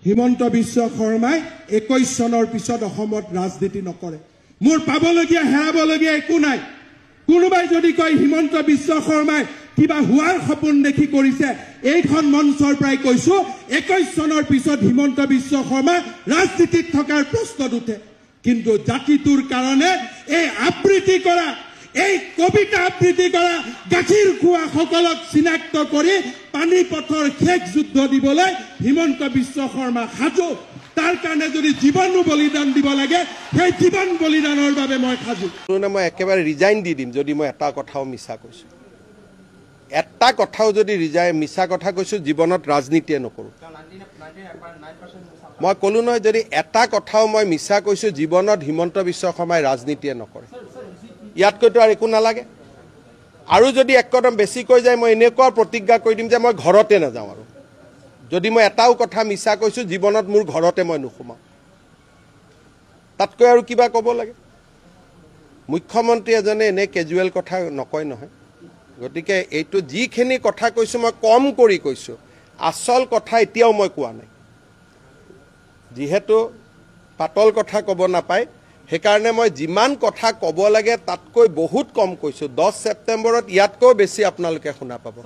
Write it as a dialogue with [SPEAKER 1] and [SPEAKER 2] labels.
[SPEAKER 1] হিমন্ত বিশ্ব শৰ্মাই 21 চনৰ পিছত অসমত ৰাজনীতি নকৰে। মোৰ পাবলগীয়া হেৰাবলগীয়া একো নাই। কোনোবাই যদি কয় হিমন্ত বিশ্ব শৰ্মাই কিবা হোৱাৰ সপোন দেখি কৰিছে, এইখন মঞ্চৰ পৰাই কৈছো 21 চনৰ পিছত হিমন্ত বিশ্ব শৰ্মা ৰাজনীতিত থকাৰ প্ৰশ্ন উঠে। কিন্তু জাতিটোৰ কাৰণে এই আবৃত্তি কৰা, এই কবিতা আবৃত্তি কৰা গাখীৰ খোৱা সকলক চিনাক্ত কৰি পানীপথৰ শেষ যুদ্ধ দিবলৈ হিমন্ত বিশ্ব শৰ্মা সাজু। তাৰ কাৰণে যদি জীৱনো বলিদান দিব লাগে, সেই জীৱন বলিদানৰ বাবে মই সাজু।
[SPEAKER 2] মই একেবাৰে ৰিজাইন দি দিম যদি মই এটা কথাও মিছা কৈছো। এটা কথাও যদি মিছা কথা কৈছো, জীৱনত ৰাজনীতিয়ে নকৰো। মই ক'লো নহয়, যদি এটা কথাও মই মিছা কৈছো, জীৱনত হিমন্ত বিশ্ব শৰ্মাই ৰাজনীতিয়ে নকৰে। ইয়াতকৈতো আৰু একো নালাগে। আৰু যদি এক কদম বেছি কৈ যায়, মই এনেকুৱা প্ৰতিজ্ঞা কৰি দিম যে মই ঘৰতে নাযাওঁ। আৰু যদি মই এটাও কথা মিছা কৈছো, জীৱনত মোৰ ঘৰতে মই নোসোমাওঁ। তাতকৈ আৰু কিবা ক'ব লাগে? মুখ্যমন্ত্ৰী এজনে এনে কেজুৱেল কথা নকয় নহয়। গতিকে এইটো যিখিনি কথা কৈছো মই কম কৰি কৈছো, আচল কথা এতিয়াও মই কোৱা নাই। যিহেতু পাতল কথা ক'ব নাপায়, সেইকাৰণে মই যিমান কথা ক'ব লাগে তাতকৈ বহুত কম কৈছো। 10 ছেপ্টেম্বৰত ইয়াতকৈ বেছি আপোনালোকে শুনা পাব।